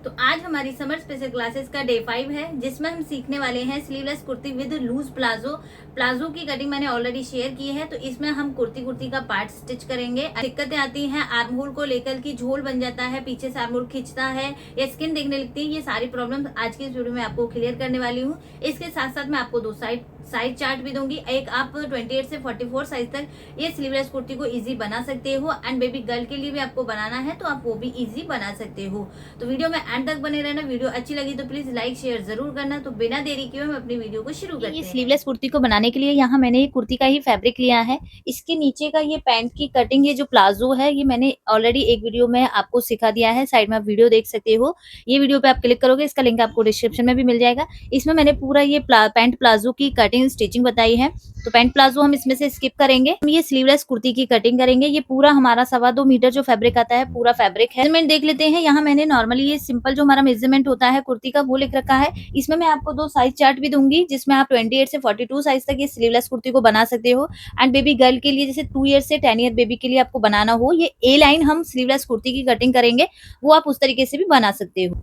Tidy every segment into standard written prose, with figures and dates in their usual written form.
तो आज हमारी समर स्पेशल क्लासेस का डे 5 है, जिसमें हम सीखने वाले हैं sleeveless kurti with loose palazzo. Palazzo की कटिंग मैंने ऑलरेडी शेयर की है, तो इसमें हम कुर्ती का पार्ट स्टिच करेंगे। दिक्कतें आती हैं आर्म होल को लेकर, की झोल बन जाता है, पीछे से आर्म होल खिंचता है या स्किन दिखने लगती है। ये सारी प्रॉब्लम आज की इस वीडियो में आपको क्लियर करने वाली हूँ। इसके साथ साथ मैं आपको दो साइज चार्ट भी दूंगी। एक आप 28 से 44 साइज तक ये स्लीवलेस कुर्ती को इजी बना सकते हो, एंड बेबी गर्ल के लिए भी आपको बनाना है तो आप वो भी इजी बना सकते हो। तो वीडियो में एंड तक बने रहना। वीडियो अच्छी लगी तो प्लीज लाइक शेयर जरूर करना। तो बिना देरी किए हम अपनी वीडियो को शुरू करते हैं। ये स्लीवलेस कुर्ती को बनाने के लिए यहाँ मैंने ये कुर्ती का ही फैब्रिक लिया है। इसके नीचे का ये पैंट की कटिंग, ये जो प्लाजो है, ये मैंने ऑलरेडी एक वीडियो में आपको सिखा दिया है। साइड में आप वीडियो देख सकते हो। ये वीडियो पे आप क्लिक करोगे, इसका लिंक आपको डिस्क्रिप्शन में भी मिल जाएगा। इसमें मैंने पूरा ये पैंट प्लाजो की कटिंग स्टिचिंग बताई है। तो पैंट प्लाजो हम इसमें से स्किप करेंगे। हम ये स्लीवलेस कुर्ती की कटिंग करेंगे। ये पूरा हमारा 2.25 मीटर जो फैब्रिक आता है, पूरा फैब्रिक है। मेजरमेंट देख लेते हैं। यहाँ मैंने नॉर्मली ये सिंपल जो हमारा मेजरमेंट होता है कुर्ती का, वो लिख रखा है। इसमें मैं आपको दो साइज चार्ट भी दूंगी, जिसमें आप 28 से 42 साइज तक ये स्लीवलेस कुर्ती को बना सकते हो। एंड बेबी गर्ल के लिए, जैसे 2 ईयर से 10 ईयर बेबी के लिए आपको बनाना हो, ये ए लाइन हम स्लीवलेस कुर्ती की कटिंग करेंगे, वो आप उस तरीके से भी बना सकते हो।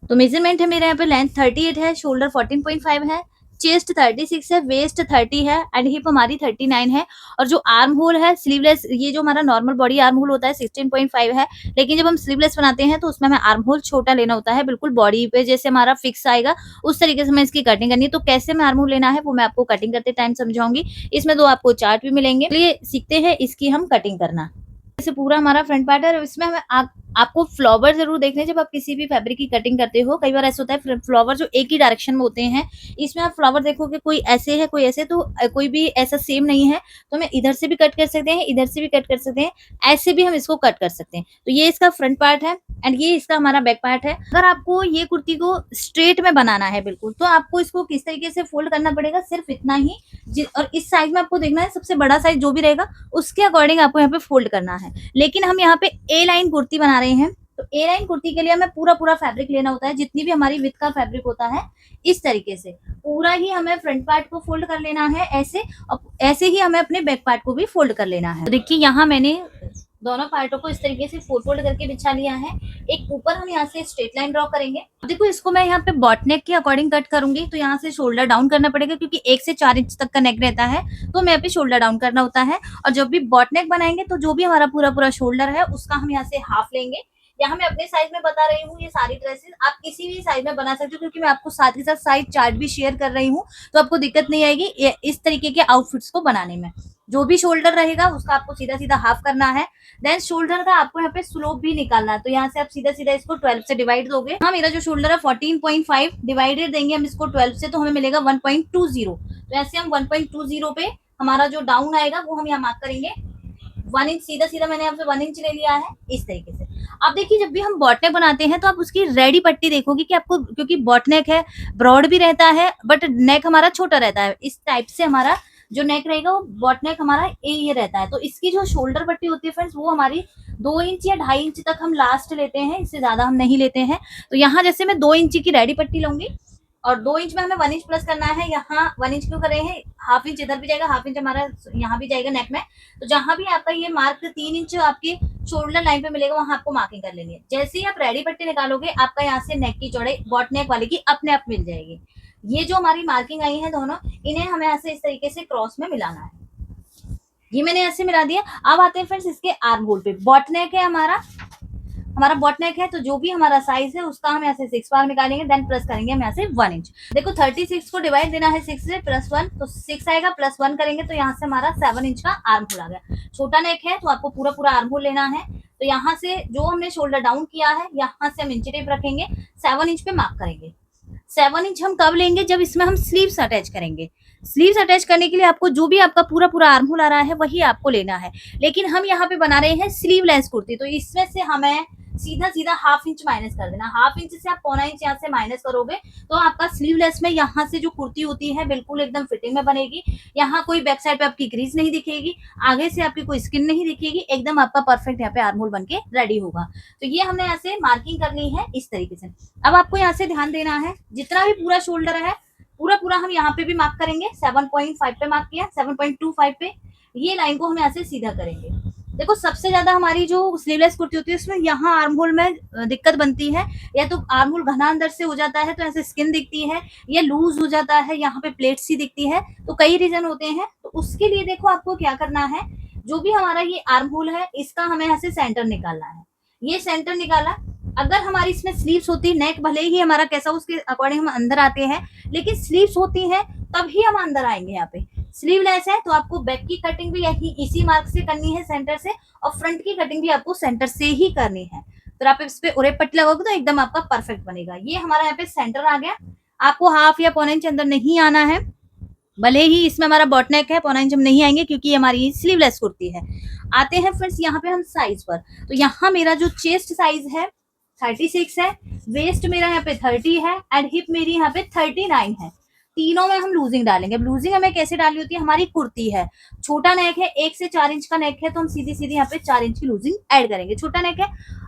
तो मेजरमेंट है मेरे यहाँ पे, लेंथ 38 है, शोल्डर 14.5 है, चेस्ट 36 है, वेस्ट 30 है, एंड हिप हमारी 39 है। और जो आर्म होल है स्लीवलेस, ये जो हमारा नॉर्मल बॉडी आर्म होल होता है 16.5 है, लेकिन जब हम स्लीवलेस बनाते हैं तो उसमें हमें आर्म होल छोटा लेना होता है, बिल्कुल बॉडी पे जैसे हमारा फिक्स आएगा उस तरीके से हमें इसकी कटिंग करनी है। तो कैसे में आर्म होल लेना है वो मैं आपको कटिंग करते टाइम समझाऊंगी। इसमें दो आपको चार्ट भी मिलेंगे। चलिए सीखते हैं इसकी हम कटिंग करना। जैसे पूरा हमारा फ्रंट पार्ट है, इसमें हमें आपको फ्लावर जरूर देखने जब आप किसी भी फैब्रिक की कटिंग करते हो। कई बार ऐसा होता है फ्लावर जो एक ही डायरेक्शन में होते हैं, इसमें आप फ्लावर देखोगे कोई ऐसे है कोई ऐसे, तो कोई भी ऐसा सेम नहीं है। तो हमें इधर से भी कट कर सकते हैं, इधर से भी कट कर सकते हैं, ऐसे भी हम इसको कट कर सकते हैं। तो ये इसका फ्रंट पार्ट है एंड ये इसका हमारा बैक पार्ट है। अगर आपको ये कुर्ती को स्ट्रेट में बनाना है बिल्कुल, तो आपको इसको किस तरीके से फोल्ड करना पड़ेगा, सिर्फ इतना ही। और इस साइज में आपको देखना है, सबसे बड़ा साइज जो भी रहेगा उसके अकॉर्डिंग आपको यहाँ पे फोल्ड करना है। लेकिन हम यहाँ पे ए लाइन कुर्ती बना रहे हैं, तो ए लाइन कुर्ती के लिए हमें पूरा फैब्रिक लेना होता है, जितनी भी हमारी विथ का फैब्रिक होता है। इस तरीके से पूरा ही हमें फ्रंट पार्ट को फोल्ड कर लेना है ऐसे, और ऐसे ही हमें अपने बैक पार्ट को भी फोल्ड कर लेना है। तो देखिए यहाँ मैंने दोनों पार्टों को इस तरीके से फोल्ड करके बिछा लिया है। एक ऊपर हम यहाँ से स्ट्रेट लाइन ड्रॉ करेंगे। देखो इसको मैं यहाँ पे बॉट नेक के अकॉर्डिंग कट करूंगी, तो यहाँ से शोल्डर डाउन करना पड़ेगा, क्योंकि 1 से 4 इंच तक का नेक रहता है, तो हमें यहाँ पे शोल्डर डाउन करना होता है। और जब भी बॉट नेक बनाएंगे तो जो भी हमारा पूरा शोल्डर है उसका हम यहाँ से हाफ लेंगे। यहाँ मैं अपने साइज में बता रही हूँ, ये सारी ड्रेसेस आप किसी भी साइज में बना सकते हो, क्योंकि मैं आपको साथ ही साथ साइज चार्ट भी शेयर कर रही हूँ, तो आपको दिक्कत नहीं आएगी इस तरीके के आउटफिट्स को बनाने में। जो भी शोल्डर रहेगा उसका आपको सीधा सीधा हाफ करना है। देन शोल्डर का आपको यहाँ पे स्लोप भी निकालना है, तो यहाँ से आप सीधा सीधा इसको 12 से डिवाइड दोगे। हाँ, मेरा जो शोल्डर है 14.5 डिवाइडेड देंगे हम इसको 12 से, तो हमें मिलेगा 1.20। तो ऐसे हम 1.20 पे हमारा जो डाउन आएगा वो हम यहाँ मार्क करेंगे 1 इंच। सीधा सीधा मैंने आपसे 1 इंच ले लिया है इस तरीके से। अब देखिए जब भी हम बॉटनेक बनाते हैं तो आप उसकी रेडी पट्टी देखोगे कि आपको, क्योंकि बॉटनेक है ब्रॉड भी रहता है बट नेक हमारा छोटा रहता है, इस टाइप से हमारा जो नेक रहेगा वो बॉट नेक हमारा ये रहता है। तो इसकी जो शोल्डर पट्टी होती है फ्रेंड्स, वो हमारी 2 इंच या 2.5 इंच तक हम लास्ट लेते हैं, इससे ज्यादा हम नहीं लेते हैं। तो यहाँ जैसे मैं 2 इंच की रेडी पट्टी लूंगी, और 2 इंच में हमें 1 इंच प्लस करना है। यहाँ 1 इंच क्यों कर रहे हैं, हाफ इंच इधर भी जाएगा, हाफ इंच हमारा यहाँ भी जाएगा नेक में। तो जहां भी आपका ये मार्क 3 इंच आपकी शोल्डर लाइन पे मिलेगा, वहां आपको मार्किंग कर लेनी है। जैसे ही आप रेडी पट्टी निकालोगे, आपका यहाँ से नेक की चौड़ाई बॉट नेक वाले की अपने आप मिल जाएगी। ये जो हमारी मार्किंग आई है दोनों, इन्हें हमें ऐसे इस तरीके से क्रॉस में मिलाना है। ये मैंने ऐसे मिला दिया। अब आते हैं फ्रेंड्स इसके आर्म होल पे। बॉट नेक है हमारा बॉट नेक है, तो जो भी हमारा साइज है उसका हम ऐसे 6 बार निकालेंगे, देन प्लस करेंगे हम यहाँ से 1 इंच। देखो 36 को डिवाइड देना है 6 से, प्लस 1, तो 6 आएगा, प्लस 1 करेंगे तो यहाँ से हमारा 7 इंच का आर्म होल आ गया। छोटा नेक है तो आपको पूरा आर्म होल लेना है। तो यहाँ से जो हमने शोल्डर डाउन किया है, यहाँ से हम इंची टेप रखेंगे, 7 इंच पे मार्क करेंगे। 7 इंच हम कब लेंगे, जब इसमें हम स्लीव्स अटैच करेंगे। स्लीव्स अटैच करने के लिए आपको जो भी आपका पूरा आर्म होल आ रहा है वही आपको लेना है। लेकिन हम यहाँ पे बना रहे हैं स्लीवलेस कुर्ती, तो इसमें से हमें सीधा सीधा हाफ इंच माइनस कर देना। हाफ इंच से आप 1.25 इंच यहाँ से माइनस करोगे तो आपका स्लीवलेस में यहाँ से जो कुर्ती होती है बिल्कुल एकदम फिटिंग में बनेगी। यहाँ कोई बैक साइड पे आपकी क्रीज नहीं दिखेगी, आगे से आपकी कोई स्किन नहीं दिखेगी, एकदम आपका परफेक्ट यहाँ पे आर्म होल बन के रेडी होगा। तो ये हमने ऐसे मार्किंग कर ली है इस तरीके से। अब आपको यहाँ से ध्यान देना है, जितना भी पूरा शोल्डर है पूरा हम यहाँ पे भी मार्क करेंगे। 7.5 पे मार्क किया, 7.25 पे ये लाइन को हम यहाँ से सीधा करेंगे। देखो सबसे ज्यादा हमारी जो स्लीवलेस कुर्ती होती है उसमें यहाँ आर्म होल में दिक्कत बनती है, या तो आर्म होल घना अंदर से हो जाता है तो ऐसे स्किन दिखती है, या लूज हो जाता है, यहाँ पे प्लेट सी दिखती है, तो कई रीजन होते हैं। तो उसके लिए देखो आपको क्या करना है, जो भी हमारा ये आर्म होल है इसका हमें यहाँ से सेंटर निकालना है। ये सेंटर निकाला, अगर हमारी इसमें स्लीव्स होती, नेक भले ही हमारा कैसा उसके अकॉर्डिंग हम अंदर आते हैं, लेकिन स्लीव्स होती है तभी हम अंदर आएंगे। यहाँ पे स्लीवलेस है तो आपको बैक की कटिंग भी यही इसी मार्क से करनी है, सेंटर से, और फ्रंट की कटिंग भी आपको सेंटर से ही करनी है। तो आप इस पे उरे पट्टी लगाओगे तो एकदम आपका परफेक्ट बनेगा। ये हमारा यहाँ पे सेंटर आ गया। आपको हाफ या पौने इंच अंदर नहीं आना है, भले ही इसमें हमारा बॉटनेक है, पौना इंच हम नहीं आएंगे क्योंकि हमारी स्लीवलेस कुर्ती है। आते हैं फ्रेंड्स यहाँ पे हम साइज पर। तो यहाँ मेरा जो चेस्ट साइज है 36 है, वेस्ट मेरा यहाँ पे 30 है, एंड हिप मेरी यहाँ पे 39 है। तीनों में हम लूजिंग डालेंगे। अब लूजिंग हमें कैसे डालनी होती है, हमारी कुर्ती है, छोटा नेक है, 1 से 4 इंच का नेक है, तो हम सीधी सीधी यहाँ पे 4 इंच की लूजिंग ऐड करेंगे। छोटा नेक है,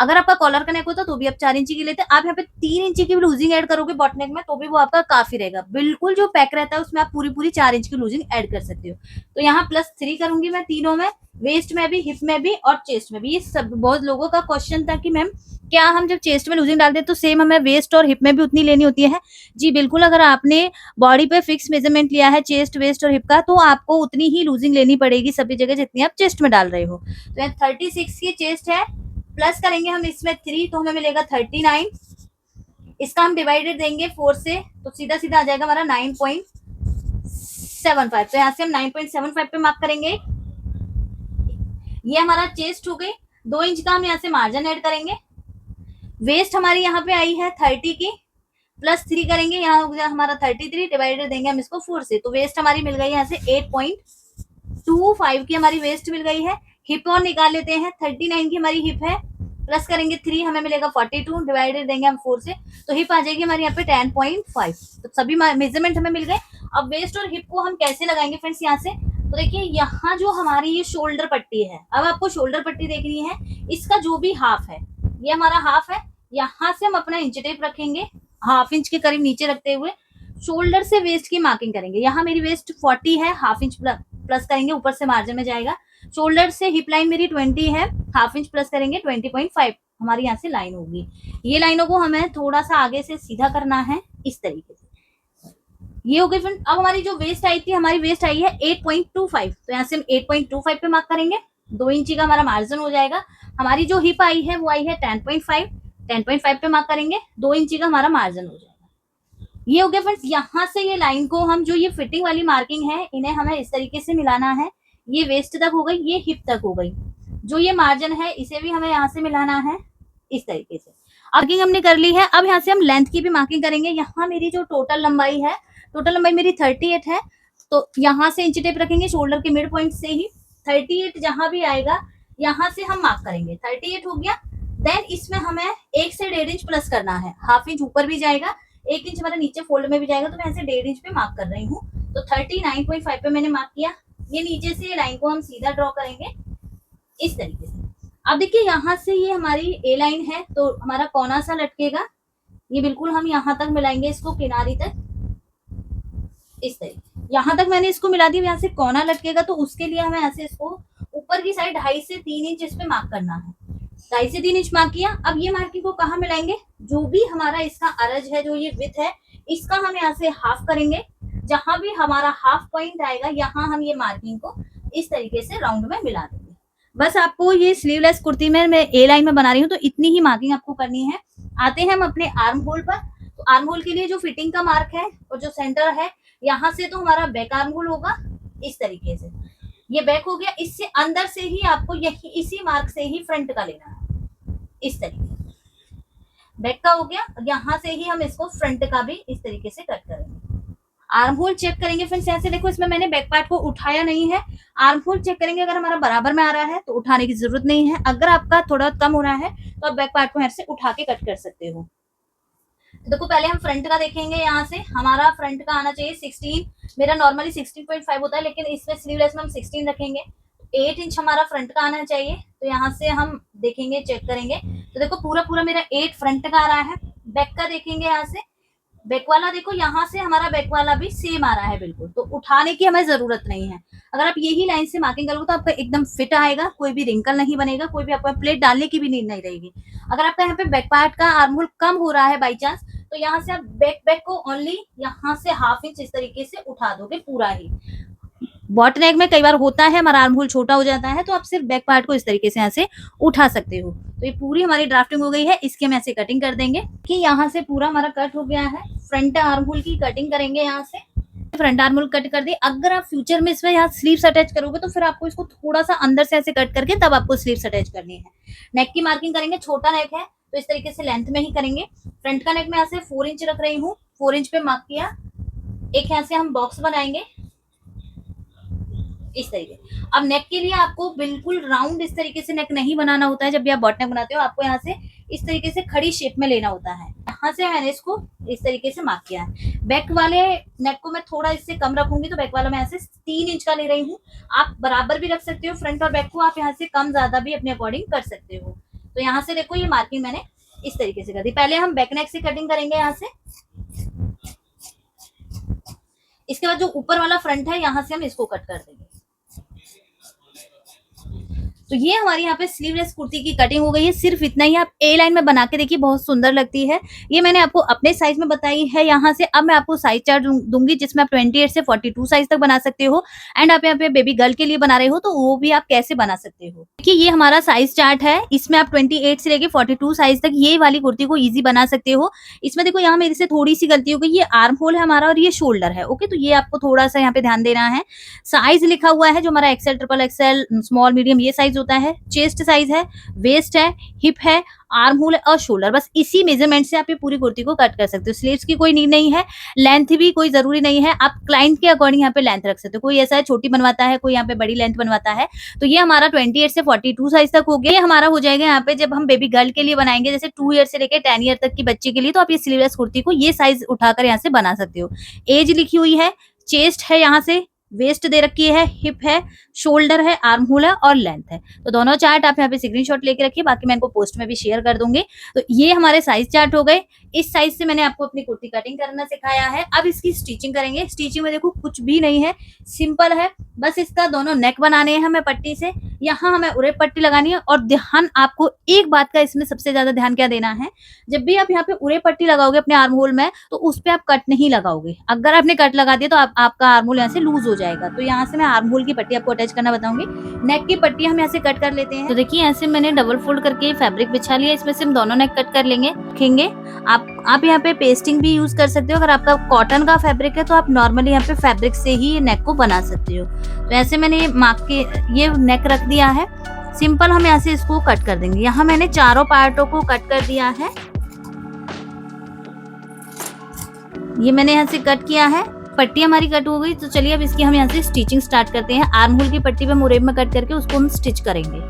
अगर आपका कॉलर का नेक होता तो भी आप 4 इंची की लेते, आप यहाँ पे 3 इंची की भी लूजिंग ऐड करोगे बॉट नेक में तो भी वो आपका काफी रहेगा। बिल्कुल जो पैक रहता है उसमें आप पूरी पूरी 4 इंच की लूजिंग ऐड कर सकते हो। तो यहाँ +3 करूंगी मैं तीनों में, वेस्ट में भी, हिप में भी और चेस्ट में भी। ये सब बहुत लोगों का क्वेश्चन था कि मैम क्या हम जब चेस्ट में लूजिंग डालते हैं तो सेम हमें वेस्ट और हिप में भी उतनी लेनी होती है? जी बिल्कुल, अगर आपने बॉडी पे फिक्स मेजरमेंट लिया है चेस्ट, वेस्ट और हिप का, तो आपको उतनी ही लूजिंग लेनी पड़ेगी सभी जगह जितनी आप चेस्ट में डाल रहे हो। तो 36 की चेस्ट है, प्लस करेंगे हम इसमें 3 तो हमें मिलेगा 39। इसका हम डिवाइडेड देंगे 4 से तो सीधा सीधा आ जाएगा हमारा 9.75। तो यहाँ से हम 9.75 पे मार्क करेंगे। ये हमारा चेस्ट हो गई। 2 इंच का हम यहाँ से मार्जिन ऐड करेंगे। वेस्ट हमारी यहाँ पे आई है 30 की, +3 करेंगे, यहाँ हो गया हमारा 33, डिवाइडेड देंगे हम इसको 4 से, तो वेस्ट हमारी मिल गई यहाँ से 8.25 की हमारी वेस्ट मिल गई है। हिप और निकाल लेते हैं, 39 की हमारी हिप है, प्लस करेंगे 3 हमें मिलेगा 42, डिवाइडेड देंगे हम 4 से, तो हिप आ जाएगी हमारे यहाँ पे 10.5। तो सभी मेजरमेंट हमें मिल गए। अब वेस्ट और हिप को हम कैसे लगाएंगे फ्रेंड्स यहाँ से, तो देखिए यहाँ जो हमारी ये शोल्डर पट्टी है, अब आपको शोल्डर पट्टी देखनी है, इसका जो भी हाफ है, ये हमारा हाफ है, यहाँ से हम अपना इंच टेप रखेंगे, ½ इंच के करीब नीचे रखते हुए शोल्डर से वेस्ट की मार्किंग करेंगे। यहाँ मेरी वेस्ट 40 है, ½ इंच प्लस करेंगे, ऊपर से मार्जिन में जाएगा। शोल्डर से हिप लाइन मेरी 20 है, ½ इंच प्लस करेंगे, 20.5 हमारी यहाँ से लाइन होगी। ये लाइनों को हमें थोड़ा सा आगे से सीधा करना है इस तरीके से। ये हो गई फ्रेंड। अब हमारी जो वेस्ट आई थी, हमारी वेस्ट आई है 8.25, तो यहाँ से हम 8.25 पे मार्क करेंगे, 2 इंची का हमारा मार्जिन हो जाएगा। हमारी जो हिप आई है वो आई है 10.5 पे मार्क करेंगे, 2 इंची का हमारा मार्जिन हो जाएगा। ये हो गया फ्रेंड्स। यहाँ से ये लाइन को हम जो ये फिटिंग वाली मार्किंग है इन्हें हमें इस तरीके से मिलाना है। ये वेस्ट तक हो गई, ये हिप तक हो गई। जो ये मार्जिन है इसे भी हमें यहाँ से मिलाना है इस तरीके से। मार्किंग हमने कर ली है। अब यहाँ से हम लेंथ की भी मार्किंग करेंगे। यहाँ मेरी जो टोटल लंबाई है, टोटल लंबाई मेरी 38 है, तो यहाँ से इंच टेप रखेंगे शोल्डर के मिड पॉइंट से ही 38 जहां भी आएगा यहाँ से हम मार्क करेंगे। 38 हो गया। देन इसमें हमें 1 से 1.5 इंच प्लस करना है, ½ इंच ऊपर भी जाएगा, 1 इंच हमारा नीचे फोल्ड में भी जाएगा, तो मैं ऐसे 1.5 इंच पे मार्क कर रही हूँ। तो 39.5 पे मैंने मार्क किया। ये नीचे से लाइन को हम सीधा ड्रॉ करेंगे इस तरीके से। अब देखिए यहाँ से ये हमारी ए लाइन है, तो हमारा कोना सा लटकेगा, ये बिल्कुल हम यहाँ तक मिलाएंगे इसको, किनारी तक इस तरीके। यहाँ तक मैंने इसको मिला दिया, यहाँ से कोना लटकेगा, तो उसके लिए हमें ऐसे इसको ऊपर की साइड 2.5 से 3 इंच इस पे मार्क करना है। 2.5 से 3 इंच मार्क किया। अब ये मार्किंग को कहाँ मिलाएंगे, जो भी हमारा इसका अरज है, जो ये विथ है, इसका हम यहाँ से हाफ करेंगे। जहां भी हमारा हाफ पॉइंट आएगा यहाँ हम ये मार्किंग को इस तरीके से राउंड में मिला देंगे। बस आपको ये स्लीवलेस कुर्ती में मैं ए लाइन में बना रही हूँ, तो इतनी ही मार्किंग आपको करनी है। आते हैं हम अपने आर्म होल पर। तो आर्म होल के लिए जो फिटिंग का मार्क है और जो सेंटर है, यहाँ से तो हमारा बैक आर्म होल होगा इस तरीके से। ये बैक हो गया। इससे अंदर से ही आपको यही इसी मार्क से ही फ्रंट का लेना है इस तरीके से। बैक का हो गया, यहाँ से ही हम इसको फ्रंट का भी इस तरीके से कट करेंगे। आर्म होल चेक करेंगे फ्रेंड्स, यहाँ से देखो इसमें मैंने बैक पार्ट को उठाया नहीं है। आर्म होल चेक करेंगे, अगर हमारा बराबर में आ रहा है तो उठाने की जरूरत नहीं है। अगर आपका थोड़ा कम हो रहा है तो आप बैक पार्ट को यहाँ से उठा के कट कर सकते हो। तो देखो पहले हम फ्रंट का देखेंगे। यहाँ से हमारा फ्रंट का आना चाहिए 16, मेरा नॉर्मली 16.5 होता है, लेकिन इसमें स्लीवलेस में हम 16 रखेंगे। 8 इंच हमारा फ्रंट का आना चाहिए, तो यहाँ से हम देखेंगे, चेक करेंगे, तो देखो पूरा पूरा मेरा 8 फ्रंट का आ रहा है। बैक का देखेंगे, यहाँ से बैक वाला देखो यहाँ से हमारा बैक वाला भी सेम आ रहा है बिल्कुल, तो उठाने की हमें जरूरत नहीं है। अगर आप यही लाइन से मार्किंग करोगे तो आपका एकदम फिट आएगा, कोई भी रिंकल नहीं बनेगा, कोई भी आपको प्लेट डालने की भी नीड नहीं रहेगी। अगर आपका यहाँ पे बैक पार्ट का आर्म होल कम हो रहा है बाई चांस, तो यहाँ से आप बैक को ओनली यहाँ से 1/2 इंच इस तरीके से उठा दोगे पूरा ही। बॉट नेक में कई बार होता है हमारा आर्म होल छोटा हो जाता है, तो आप सिर्फ बैक पार्ट को इस तरीके से यहाँ से उठा सकते हो। तो ये पूरी हमारी ड्राफ्टिंग हो गई है, इसकी हम ऐसे कटिंग कर देंगे कि यहाँ से पूरा हमारा कट हो गया है। फ्रंट आर्म होल की कटिंग करेंगे, यहाँ से फ्रंट आर्म होल कट कर दी। अगर आप फ्यूचर में इसमें यहाँ स्लीव्स अटैच करोगे तो फिर आपको इसको थोड़ा सा अंदर से ऐसे कट करके तब आपको स्लीव्स अटैच करनी है। नेक की मार्किंग करेंगे, छोटा नेक है तो इस तरीके से लेंथ में ही करेंगे। फ्रंट का नेक में यहाँ से 4 इंच रख रही हूँ, 4 इंच पे मार्क किया। एक यहाँ से हम बॉक्स बनाएंगे इस तरीके। अब नेक के लिए आपको बिल्कुल राउंड इस तरीके से नेक नहीं बनाना होता है। जब भी आप बॉट नेक बनाते हो आपको यहाँ से इस तरीके से खड़ी शेप में लेना होता है। यहाँ से मैंने इसको इस तरीके से मार्क किया है। बैक वाले नेक को मैं थोड़ा इससे कम रखूंगी, तो बैक वाला मैं यहाँ से 3 इंच का ले रही हूँ। आप बराबर भी रख सकते हो, फ्रंट और बैक को आप यहाँ से कम ज्यादा भी अपने अकॉर्डिंग कर सकते हो। तो यहाँ से देखो ये मार्किंग मैंने इस तरीके से कर दी। पहले हम बैक नेक से कटिंग करेंगे यहाँ से, इसके बाद जो ऊपर वाला फ्रंट है यहाँ से हम इसको कट कर देंगे। तो ये हमारी यहाँ पे स्लीवलेस कुर्ती की कटिंग हो गई है। सिर्फ इतना ही, आप ए लाइन में बना के देखिए, बहुत सुंदर लगती है। ये मैंने आपको अपने साइज में बताई है यहाँ से। अब मैं आपको साइज चार्ट दूंगी जिसमें आप 28 से 42 साइज तक बना सकते हो। एंड आप यहाँ पे बेबी गर्ल के लिए बना रहे हो तो वो भी आप कैसे बना सकते हो। देखिए ये हमारा साइज चार्ट है, इसमें आप 28 से लेके 42 साइज तक ये वाली कुर्ती को ईजी बना सकते हो। इसमें देखो यहाँ मेरे से थोड़ी सी गलती हो गई, ये आर्म होल है हमारा और ये शोल्डर है। ओके, तो ये आपको थोड़ा सा यहाँ पे ध्यान देना है। साइज लिखा हुआ है जो हमारा XL, triple XL, small, medium ये साइज होता है। चेस्ट साइज है, वेस्ट है, हिप है, आर्म होल है और शोल्डर। बस इसी मेजरमेंट से आप ये पूरी कुर्ती को कट कर सकते हो। स्लीव्स की कोई नीड नहीं है, लेंथ भी कोई जरूरी नहीं है। आप क्लाइंट के अकॉर्डिंग यहाँ पे लेंथ रख सकते हो। कोई ऐसा है छोटी बनवाता है, कोई यहाँ पे बड़ी लेंथ बनवाता है। तो ये हमारा 28 से 42 साइज तक हो गया। ये हमारा हो जाएगा यहाँ पे जब हम बेबी गर्ल के लिए बनाएंगे, जैसे 2 ईयर से लेके 10 ईयर तक की बच्चे के लिए, तो आप ये स्लीवलेस कुर्ती को ये साइज उठाकर यहाँ से बना सकते हो। एज लिखी हुई है, चेस्ट है, यहाँ से वेस्ट दे रखी है, हिप है, शोल्डर है, आर्म होल है और लेंथ है। तो दोनों चार्ट आप यहाँ पे स्क्रीनशॉट लेके रखिए, बाकी मैं इनको पोस्ट में भी शेयर कर दूंगी। तो ये हमारे साइज चार्ट हो गए। इस साइज से मैंने आपको अपनी कुर्ती कटिंग करना सिखाया है। अब इसकी स्टिचिंग करेंगे। स्टिचिंग में देखो कुछ भी नहीं है, सिंपल है। बस इसका दोनों नेक बनाने हैं हमें पट्टी से, यहाँ हमें उरे पट्टी लगानी है। और ध्यान आपको एक बात का इसमें सबसे ज्यादा ध्यान क्या देना है, जब भी आप यहाँ पे उरे पट्टी लगाओगे अपने आर्म होल में, तो उस पे आप कट नहीं लगाओगे। अगर आपने कट लगा दिया तो आपका आर्म होल यहाँ से लूज हो जाएगा। तो यहाँ से मैं आर्म होल की पट्टी आपको अटैच करना बताऊंगी। नेक की पट्टी हम यहाँ से कट कर लेते हैं। तो देखिए ऐसे मैंने डबल फोल्ड करके फैब्रिक बिछा लिया, इसमें से हम दोनों नेक कट कर लेंगे, रखेंगे। आप यहाँ पे पेस्टिंग भी यूज कर सकते हो। अगर आपका कॉटन का फैब्रिक है तो आप नॉर्मली यहाँ पे फैब्रिक से ही नेक को बना सकते हो। तो ऐसे मैंने मार्क के ये नेक रख दिया है। सिंपल हम यहाँ से इसको कट कर देंगे। यहाँ मैंने चारों पार्टों को कट कर दिया है। ये मैंने यहाँ से कट किया है, पट्टी हमारी कट हो गई। तो चलिए अब इसकी हम यहाँ से स्टिचिंग स्टार्ट करते हैं। आर्म होल की पट्टी पे मुरेब में कट करके उसको हम स्टिच करेंगे।